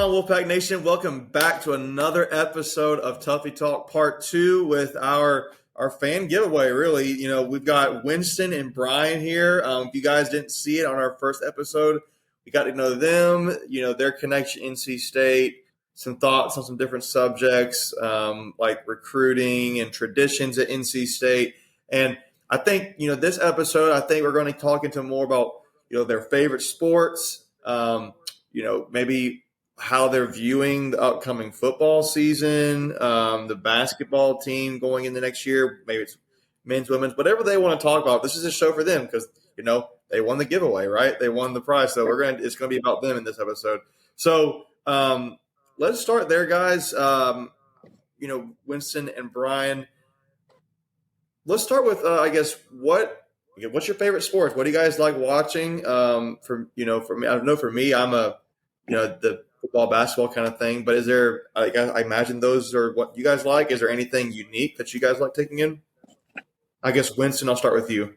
on, Wolfpack Nation? Welcome back to another episode of Tuffy Talk Part 2 with our fan giveaway, really. You know, we've got Winston and Brian here. If you guys didn't see it on our first episode, we got to know them, you know, their connection to NC State, some thoughts on some different subjects like recruiting and traditions at NC State. And I think, you know, this episode, I think we're going to talk into more about, you know, their favorite sports, you know, maybe how they're viewing the upcoming football season, the basketball team going into next year, maybe it's men's, women's, whatever they want to talk about. This is a show for them because, you know, they won the giveaway, right? They won the prize. So it's going to be about them in this episode. So let's start there, guys. You know, Winston and Brian, let's start with, I guess, what's your favorite sports? What do you guys like watching? For me, I know for me, I'm the football, basketball kind of thing. But is there, I imagine those are what you guys like. Is there anything unique that you guys like taking in? I guess, Winston, I'll start with you.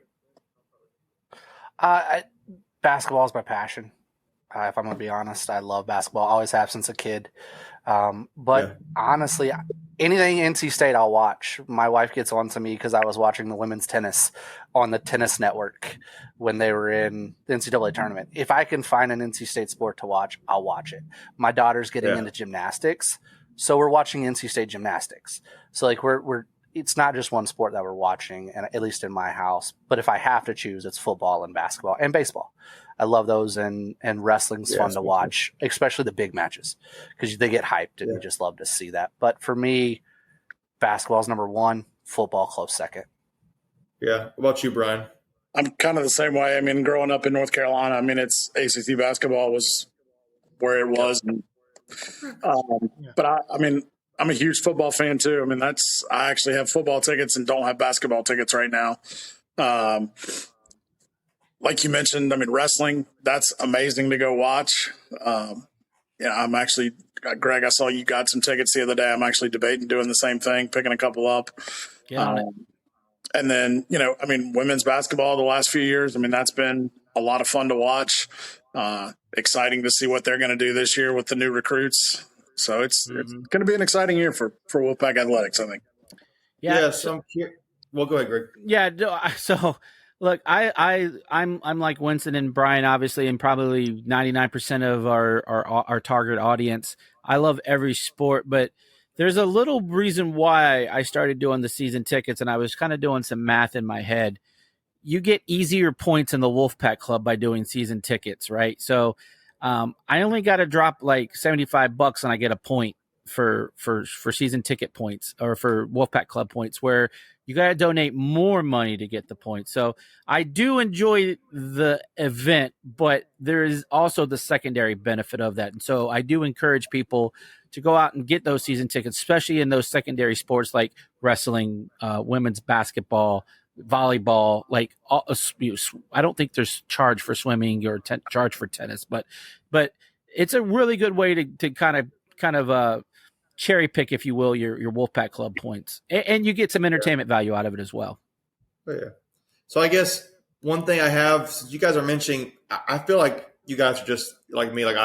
Basketball is my passion. If I'm going to be honest, I love basketball. Always have since a kid. Honestly, anything NC State I'll watch. My wife gets on to me because I was watching the women's tennis on the tennis network when they were in the NCAA tournament. If I can find an NC State sport to watch, I'll watch it. My daughter's getting into gymnastics, so we're watching NC State gymnastics. So like we're it's not just one sport that we're watching, and at least in my house. But if I have to choose, it's football and basketball and baseball. I love those, and wrestling's fun to watch, especially the big matches because they get hyped, and you just love to see that. But for me, basketball's number one, football close second. Yeah. What about you, Brian? I'm kind of the same way. I mean, growing up in North Carolina, I mean, it's ACC basketball was where it was. And, but I mean, I'm a huge football fan too. I mean, I actually have football tickets and don't have basketball tickets right now. Like you mentioned, I mean, wrestling, that's amazing to go watch. I'm actually, Greg, I saw you got some tickets the other day. I'm actually debating doing the same thing, picking a couple up. And then, you know, I mean, women's basketball the last few years, I mean, that's been a lot of fun to watch. Exciting to see what they're going to do this year with the new recruits. So it's going to be an exciting year for Wolfpack Athletics, I think. Yeah. Well, go ahead, Greg. Yeah. So look, I'm like Winston and Brian, obviously, and probably 99% of our target audience. I love every sport, but there's a little reason why I started doing the season tickets, and I was kind of doing some math in my head. You get easier points in the Wolfpack Club by doing season tickets, right? So I only got to drop like $75 and I get a point for season ticket points or for Wolfpack Club points, where you got to donate more money to get the points. So I do enjoy the event, but there is also the secondary benefit of that. And so I do encourage people to go out and get those season tickets, especially in those secondary sports like wrestling, women's basketball, volleyball. Like I don't think there's charge for swimming or charge for tennis, but it's a really good way to kind of cherry pick, if you will, your Wolfpack Club points, and you get some entertainment value out of it as well. Oh, yeah. So I guess one thing I have, since you guys are mentioning, I feel like you guys are just like me. Like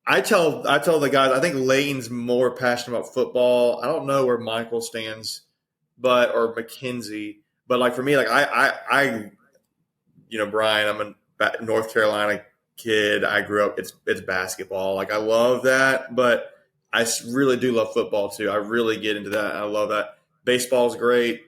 I tell the guys, I think Layton's more passionate about football. I don't know where Michael stands, or McKenzie, but like for me, like I you know, Brian, I'm a North Carolina kid. I grew up, it's basketball. Like I love that, but I really do love football too. I really get into that. I love that. Baseball's great.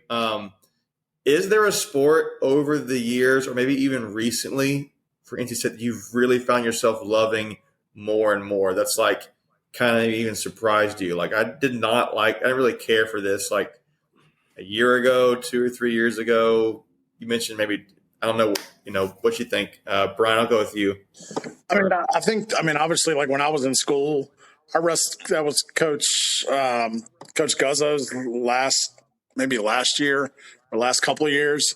Is there a sport over the years, or maybe even recently, for instance, that you've really found yourself loving more and more? That's like kind of even surprised you. Like I didn't really care for this like a year ago, 2 or 3 years ago. You mentioned maybe, I don't know, you know, what you think. Brian, I'll go with you. I mean, obviously, like when I was in school, that was Coach Guzzo's last year or last couple of years,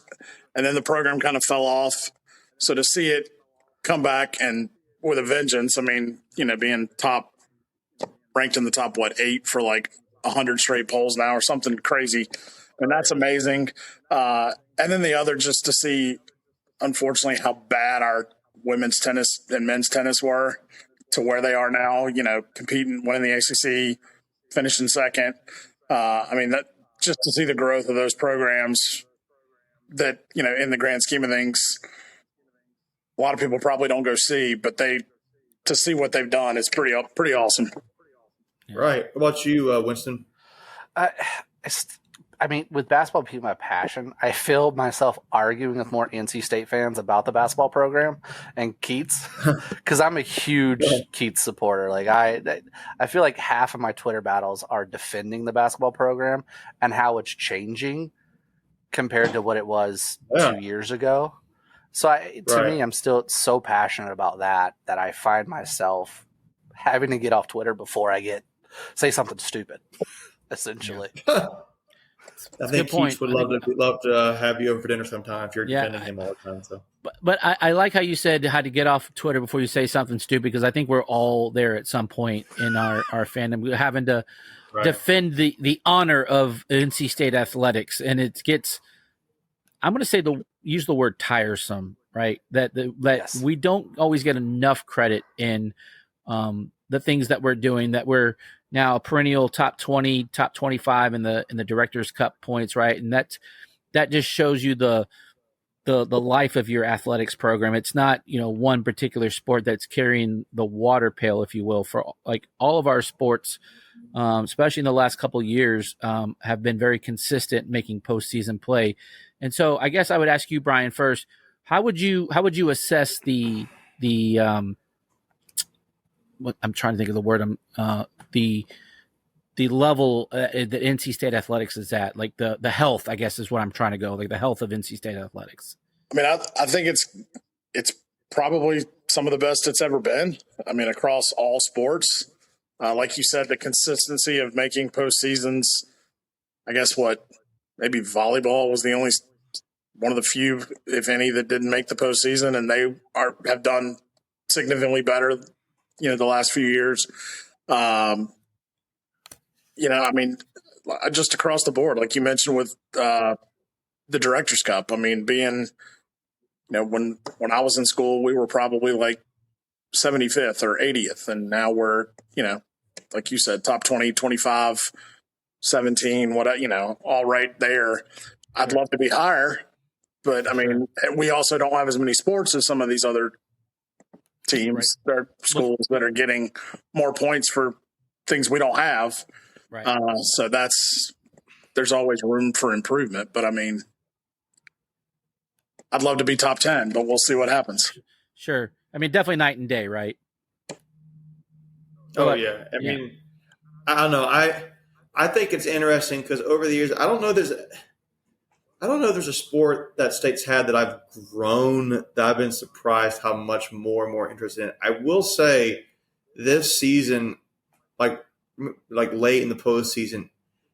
and then the program kind of fell off. So to see it come back and with a vengeance, I mean, you know, being ranked in the top 8 for like 100 straight polls now or something crazy, and that's amazing. And then the other, just to see, unfortunately, how bad our women's tennis and men's tennis were. to where they are now, competing, winning the ACC, finishing second. That just to see the growth of those programs that, in the grand scheme of things, a lot of people probably don't go see, but to see what they've done is pretty awesome. Right. What about you, Winston? With basketball being my passion, I feel myself arguing with more NC State fans about the basketball program and Keats because I'm a huge Keats supporter. Like I feel like half of my Twitter battles are defending the basketball program and how it's changing compared to what it was 2 years ago. So to me, I'm still so passionate about that I find myself having to get off Twitter before I say something stupid, essentially. I think Keith would love to have you over for dinner sometime if you're defending him all the time. So, but I like how you said how to get off Twitter before you say something stupid, because I think we're all there at some point in our fandom, having to defend the honor of NC State athletics, and it gets. I'm going to say use the word tiresome, right? That yes. We don't always get enough credit in the things that we're doing. That we're now a perennial top 20, top 25 in the Directors Cup points, right? And that just shows you the life of your athletics program. It's not, one particular sport that's carrying the water pail, if you will, for like all of our sports, especially in the last couple of years, have been very consistent making postseason play. And so I guess I would ask you, Brian, first, how would you assess the what I'm trying to think of the word, the level that NC State athletics is at, like the health, I guess is what I'm trying to go, like the health of NC State athletics. I think it's probably some of the best it's ever been. Across all sports, like you said, the consistency of making postseasons. I guess maybe volleyball was the only one of the few, if any, that didn't make the postseason, and they have done significantly better, the last few years. Just across the board, like you mentioned with the Directors Cup. Being, when I was in school, we were probably like 75th or 80th, and now we're, like you said, top 20, 25, 17, all right there. I'd love to be higher, but we also don't have as many sports as some of these other teams or schools that are getting more points for things we don't have. Right. So there's always room for improvement, but I'd love to be top 10, but we'll see what happens. Sure. Definitely night and day, right? Oh yeah. I don't know. I think it's interesting because over the years, I don't know if there's a sport that State's had that I've grown, that I've been surprised how much more and more interested in. I will say this season, like late in the postseason,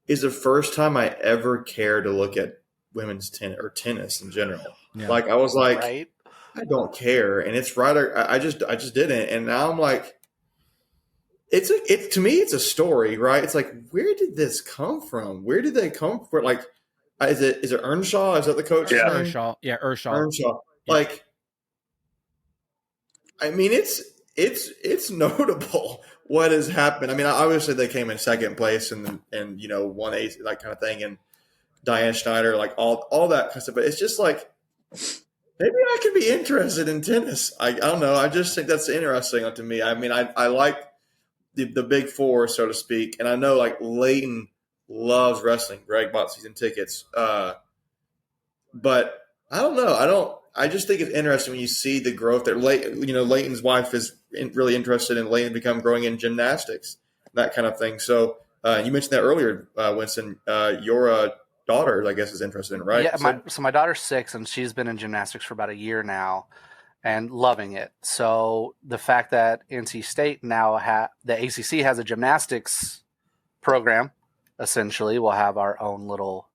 is the first time I ever cared to look at women's tennis or tennis in general. Yeah. Like I was like, I don't care, and it's right. I just didn't, and now I'm like, to me, it's a story, right? It's like, where did this come from? Where did they come from? Like, is it Earnshaw? Is that the coach? Yeah, Earnshaw. Yeah, Earnshaw. Yeah. Like, it's notable what has happened. Obviously they came in second place and won ace, that kind of thing, and Diane Schneider, like all that kind of stuff. But it's just like, maybe I could be interested in tennis. I don't know. I just think that's interesting to me. I like the big four, so to speak, and I know like Leighton loves wrestling. Greg bought season tickets, but I don't know. I just think it's interesting when you see the growth there. Leighton's wife is really interested in Leighton growing in gymnastics, that kind of thing. So you mentioned that earlier, Winston. Your daughter, I guess, is interested in it, right? Yeah, so my daughter's 6, and she's been in gymnastics for about a year now and loving it. So the fact that NC State now the ACC has a gymnastics program, essentially, we'll have our own little,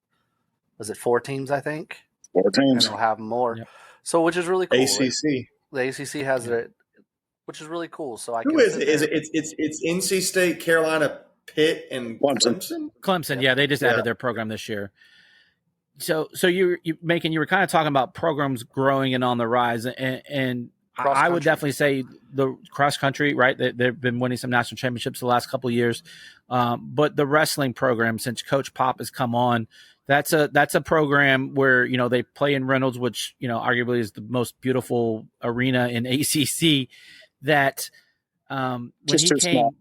was it 4 teams, I think? 4 teams. And we'll have more. Yep. So, which is really cool. ACC. The ACC has it, which is really cool. So Who is it? It's NC State, Carolina, Pitt, and Clemson? Clemson, yeah. They just added their program this year. So you were kind of talking about programs growing and on the rise, and I would definitely say the cross country, right? They've been winning some national championships the last couple of years. But the wrestling program, since Coach Pop has come on, that's a program where, they play in Reynolds, which, arguably is the most beautiful arena in ACC. That when Just he too came, small.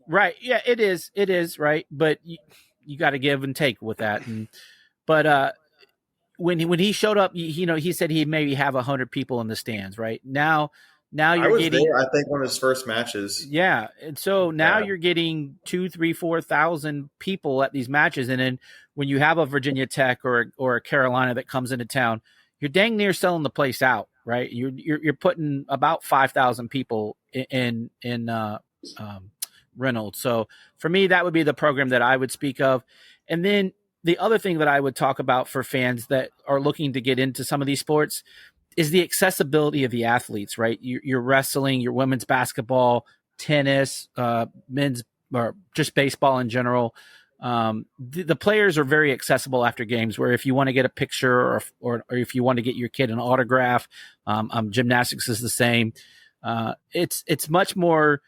right? Yeah, it is right. But you got to give and take with that. But when he showed up, he said he'd maybe have 100 people in the stands. Right now I you're was getting there, I think, one of his first matches. yeah, and so now you're getting 2, 3, 4,000 people at these matches, and then when you have a Virginia Tech or a Carolina that comes into town, you're dang near selling the place out, right? You're putting about 5,000 people in Reynolds. So for me, that would be the program that I would speak of, and then the other thing that I would talk about for fans that are looking to get into some of these sports is the accessibility of the athletes, right? You're wrestling, your women's basketball, tennis, men's, or just baseball in general. The players are very accessible after games, where if you want to get a picture or if you want to get your kid an autograph, gymnastics is the same. It's much more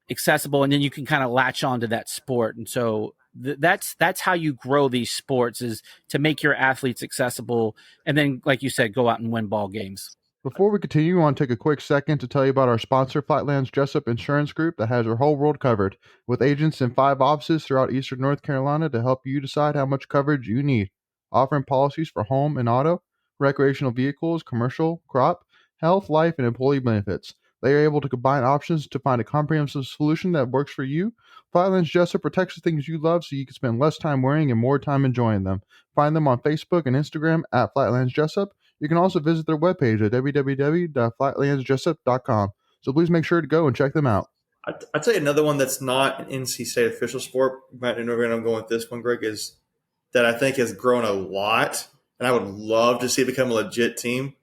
accessible, and then you can kind of latch onto that sport. And so that's how you grow these sports, is to make your athletes accessible, and then, like you said, go out and win ball games. Before we continue, I want to take a quick second to tell you about our sponsor, Flatlands Jessup Insurance Group, that has your whole world covered, with agents in 5 offices throughout eastern North Carolina to help you decide how much coverage you need, offering policies for home and auto, recreational vehicles, commercial, crop, health, life, and employee benefits. They are able to combine options to find a comprehensive solution that works for you. Flatlands Jessup protects the things you love so you can spend less time worrying and more time enjoying them. Find them on Facebook and Instagram at Flatlands Jessup. You can also visit their webpage at www.flatlandsjessup.com. So please make sure to go and check them out. I'd say another one that's not an NC State official sport, you might know where I'm going with this one, Greg, is that I think has grown a lot, and I would love to see it become a legit team,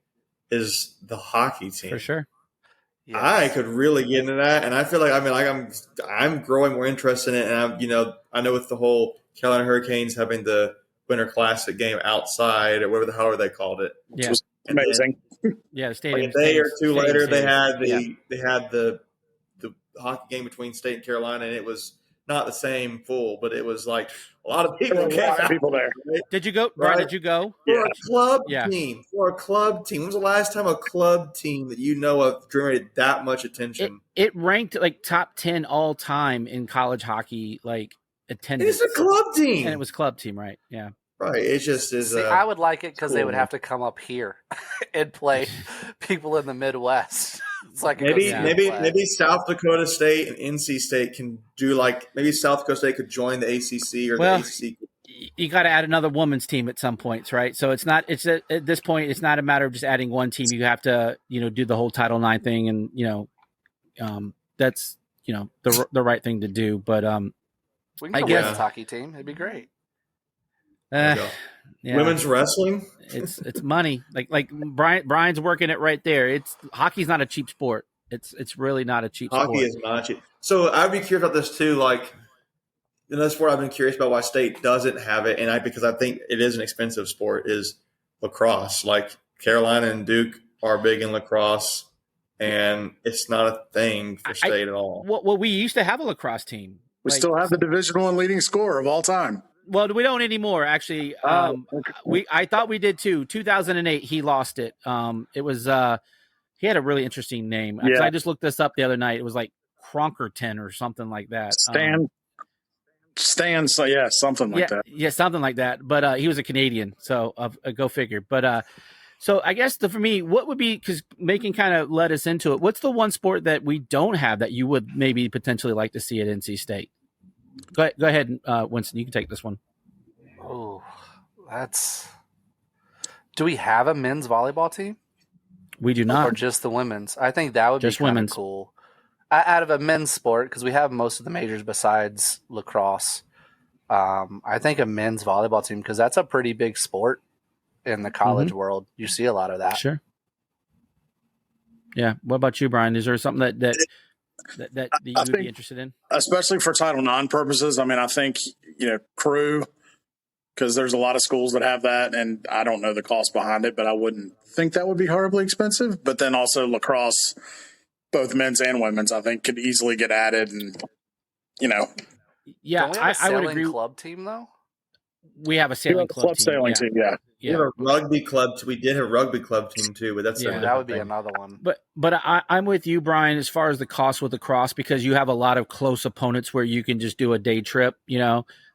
is the hockey team. For sure. Yes. I could really get into that, and I feel like I'm growing more interest in it, and I know with the whole Carolina Hurricanes having the Winter Classic game outside or whatever the hell they called it, yeah, was amazing. Yeah, the stadium. Like a day or two later, they had the the hockey game between State and Carolina, and it was not the same full, but it was like a lot of people. There were a lot of people there. Right? Did you go, Brian? Did you go? For a club team. For a club team. When was the last time a club team that you know of generated that much attention? It ranked like top 10 all time in college hockey, like attendance. It's a club team. And it was club team, right? Yeah. Right. It just is. See, I would like it because cool. they would have to come up here and play people in the Midwest. It's like maybe South Dakota State and NC State can do maybe South Dakota State could join the ACC or the ACC. You got to add another women's team at some points, right? So at this point, it's not a matter of just adding one team. You have to, do the whole Title IX thing, and that's the right thing to do. But we can get a women's hockey team. It'd be great. Yeah. Women's wrestling. It's money. Like Brian's working it right there. Hockey's not a cheap sport. It's really not a cheap sport. Hockey is not cheap. So I'd be curious about this too. Like another sport I've been curious about why State doesn't have it, and because I think it is an expensive sport, is lacrosse. Like Carolina and Duke are big in lacrosse, and it's not a thing for State at all. Well, we used to have a lacrosse team. We still have the Division I leading scorer of all time. Well, we don't anymore, actually. I thought we did too. 2008, he lost it. It was he had a really interesting name. I just looked this up the other night. It was like Cronkerton or something like that. Stan, so yeah, something like that. Yeah, something like that. But he was a Canadian, so go figure. But so I guess for me, what would be, because Macon kind of led us into it, what's the one sport that we don't have that you would maybe potentially like to see at NC State? Go ahead, Winston. You can take this one. Oh, do we have a men's volleyball team? We do not. Or just the women's? I think that would just be kind of cool. Out of a men's sport, because we have most of the majors besides lacrosse. I think a men's volleyball team, because that's a pretty big sport in the college world. You see a lot of that. Sure. Yeah. What about you, Brian? Is there something that you would be interested in? Especially for Title IX purposes. I mean, I think, crew because there's a lot of schools that have that, and I don't know the cost behind it, but I wouldn't think that would be horribly expensive. But then also lacrosse, both men's and women's, I think could easily get added, and Yeah, Don't we have a I would sailing agree. club team though? We have a sailing club team. sailing team, yeah. We have a rugby club. We did have a rugby club team too, but that's Yeah. That would be thing. another one. But I'm with you, Brian, as far as the cost with lacrosse, because you have a lot of close opponents where you can just do a day trip.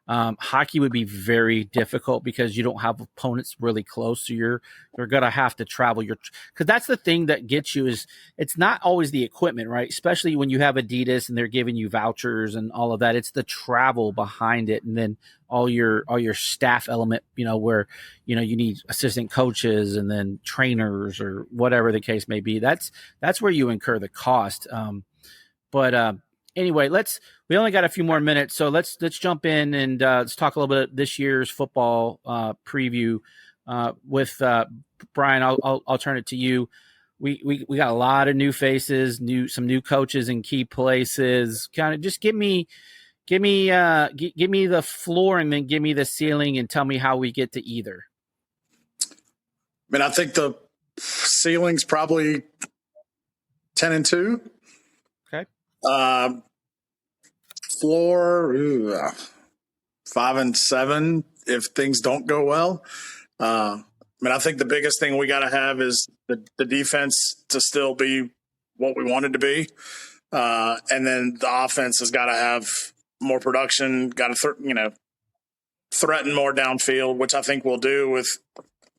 Hockey would be very difficult because you don't have opponents really close, so you're gonna have to travel. Because that's the thing that gets you is it's not always the equipment, right? Especially when you have Adidas and they're giving you vouchers and all of that. It's the travel behind it, and then all your staff element, where you need assistant coaches and then trainers or whatever the case may be. That's where you incur the cost. Anyway, we only got a few more minutes, so let's jump in and let's talk a little bit of this year's football preview with Brian. I'll turn it to you. We got a lot of new faces, some new coaches in key places. Kind of just give me the floor and then give me the ceiling and tell me how we get to either. I mean, I think the ceiling's probably 10-2. Okay. Floor 5-7 if things don't go well. I think the biggest thing we got to have is the defense to still be what we want it to be, and then the offense has got to have more production. Got to threaten more downfield, which I think we'll do with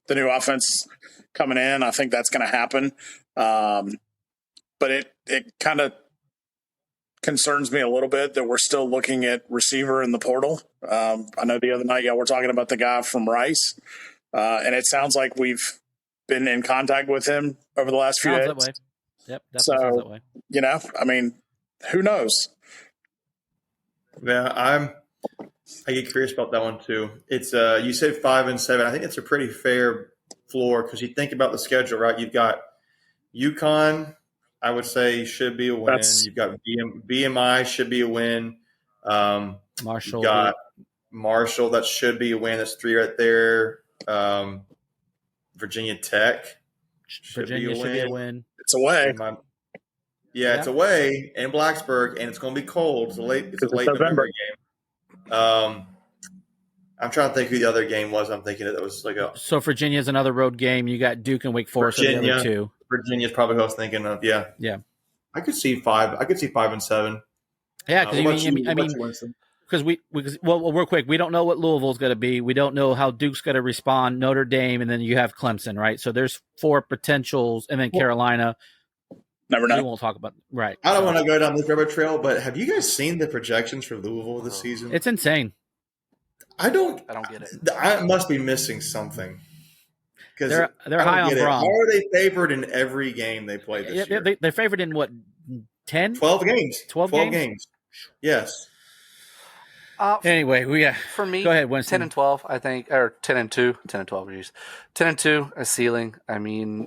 the new offense coming in. I think that's going to happen, but it kind of concerns me a little bit that we're still looking at receiver in the portal. I know the other night, we're talking about the guy from Rice, and it sounds like we've been in contact with him over the last few days. That way. Yep, definitely sounds that way. Who knows? Yeah, I get curious about that one too. It's you said 5-7. I think it's a pretty fair floor because you think about the schedule, right? You've got UConn. I would say should be a win. You've got BMI should be a win. Marshall. You've got Marshall. That should be a win. That's 3 right there. Virginia Tech should be a win. It's away. It's away in Blacksburg, and it's going to be cold. It's a late November game. I'm trying to think who the other game was. I'm thinking that was So Virginia's another road game. You got Duke and Wake Forest. Virginia, the other two. Virginia's probably who I was thinking of. Yeah. I could see 5-7. Yeah, because real quick, we don't know what Louisville's going to be. We don't know how Duke's going to respond. Notre Dame, and then you have Clemson, right? So there's 4 potentials, and then Carolina. Never know. We won't talk about right. I don't want to go down this rabbit trail, but have you guys seen the projections for Louisville this season? It's insane. I don't get it. I must be missing something. They're high on Braun. How are they favored in every game they play this year? They're favored in what, 10? 12 games. 12 games? Yes. Anyway, for me, go ahead, Winston. 10-12, I think, or 10-2, 10-12, 10-2, a ceiling. I mean,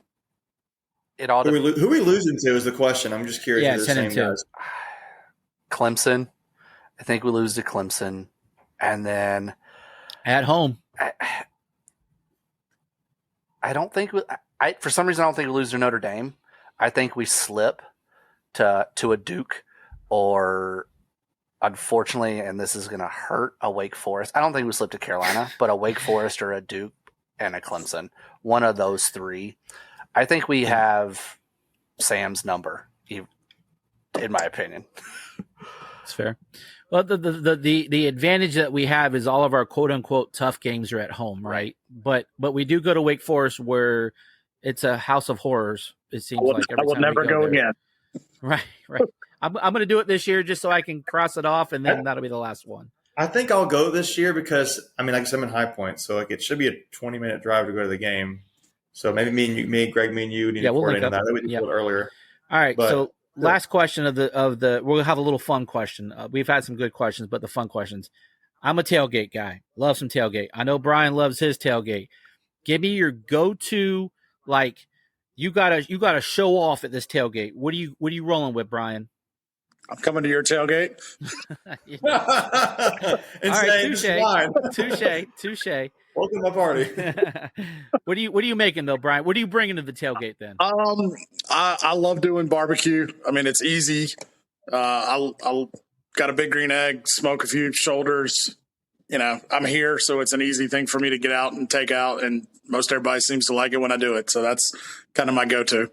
it all. Who are we losing to is the question. I'm just curious. Yeah, 10-2. Clemson. I think we lose to Clemson, and then at home. I don't think for some reason I don't think we lose to Notre Dame. I think we slip to a Duke or, unfortunately, and this is going to hurt, a Wake Forest. I don't think we slip to Carolina, but a Wake Forest or a Duke and a Clemson. One of those 3. I think we have Sam's number, in my opinion. That's fair. Well, the advantage that we have is all of our quote unquote tough games are at home, right? But we do go to Wake Forest where it's a house of horrors. It seems like every time I will never go again. Right. I'm going to do it this year just so I can cross it off, and then that'll be the last one. I think I'll go this year because I'm in High Point, so it should be a 20-minute drive to go to the game. So maybe Greg, me and you need to coordinate on that. We did it earlier. All right. So last question of the we'll have a little fun question. We've had some good questions, but the fun questions. I'm a tailgate guy. Love some tailgate. I know Brian loves his tailgate. Give me your go-to, you gotta show off at this tailgate. What are you rolling with, Brian? I'm coming to your tailgate. and All right, saying, "This is mine." touche. Welcome to my party. What are you making though, Brian? What are you bringing to the tailgate then? I love doing barbecue. I mean, it's easy. I'll got a big green egg, smoke a few shoulders. You know, I'm here, so it's an easy thing for me to get out and take out, and most everybody seems to like it when I do it. So that's kind of my go-to.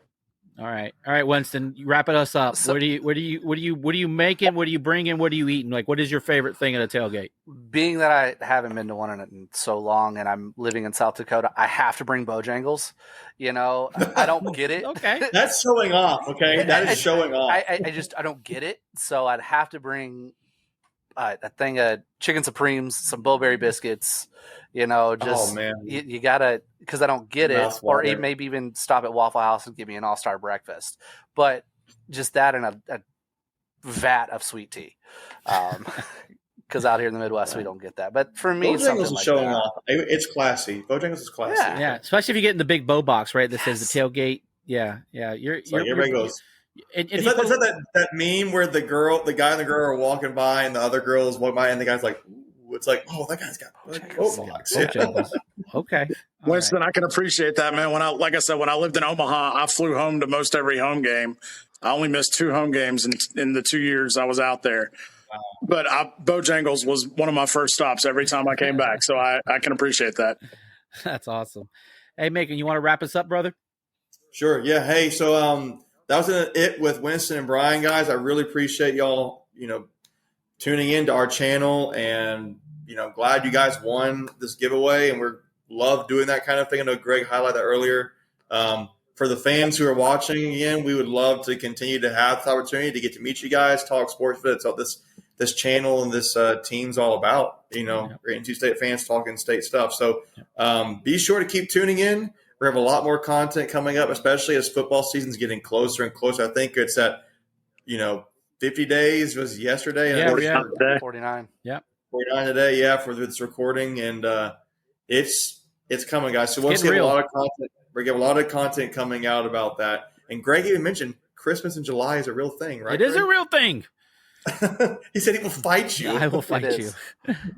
All right, Winston, you wrapping us up. So- what are you making? What are you bringing? What are you eating? Like, what is your favorite thing at a tailgate? Being that I haven't been to one in so long, and I'm living in South Dakota, I have to bring Bojangles. You know, I don't get it. Okay, That's showing off. Okay, that is showing off. I don't get it. So I'd have to bring a thing of chicken supremes, some Bowberry biscuits. You know, just man. you gotta, because I don't get it, Mouth or water. maybe even stop at Waffle House and give me an all-star breakfast. But just that and a vat of sweet tea. Because out here in the Midwest, we don't get that. But for me, it's something Bojangles is like showing that. off. It's classy. Bojangles is classy. Yeah. yeah, especially if you get in the big bow box, right? That says the tailgate. Yeah. It's like everybody goes. And Is you that, put- is that meme where the guy and the girl are walking by and the other girl is walking by and the guy's like, ooh, it's like, oh, that guy's got Bojangles. Yeah. Bojangles. Okay. All Winston, I can appreciate that, man. Like I said, when I lived in Omaha, I flew home to most every home game. I only missed 2 home games in the 2 years I was out there. Wow. But Bojangles was one of my first stops every time I came back. So I can appreciate that. That's awesome. Hey, Macon, you want to wrap us up, brother? Sure. Yeah. Hey, so that was it with Winston and Brian, guys. I really appreciate y'all, tuning in to our channel, and glad you guys won this giveaway, and we're love doing that kind of thing. I know Greg highlighted that earlier. For the fans who are watching, again, we would love to continue to have this opportunity to get to meet you guys, talk sports. But it's all this channel and this team's all about. We're NC State fans talking state stuff. So be sure to keep tuning in. We have a lot more content coming up, especially as football season's getting closer and closer. I think it's at 50 days was yesterday. And Yeah. 49. 49 today, yeah, for this recording, and it's coming, guys. So once getting we have a real. lot of content, we have a lot of content coming out about that. And Greg even mentioned Christmas in July is a real thing, right? It is a Greg? real thing. He said he will fight you. I will fight It you. is.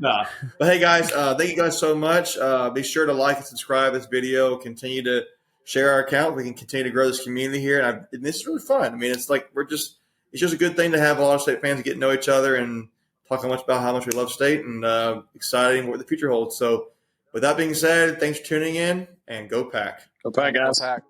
Nah. But hey, guys, thank you guys so much. Be sure to like and subscribe this video. Continue to share our account. We can continue to grow this community here, and this is really fun. I mean, it's like it's just a good thing to have a lot of state fans get to know each other and talk about how much we love state, and exciting what the future holds. So with that being said, thanks for tuning in, and go Pack. Go Pack, guys. Go Pack.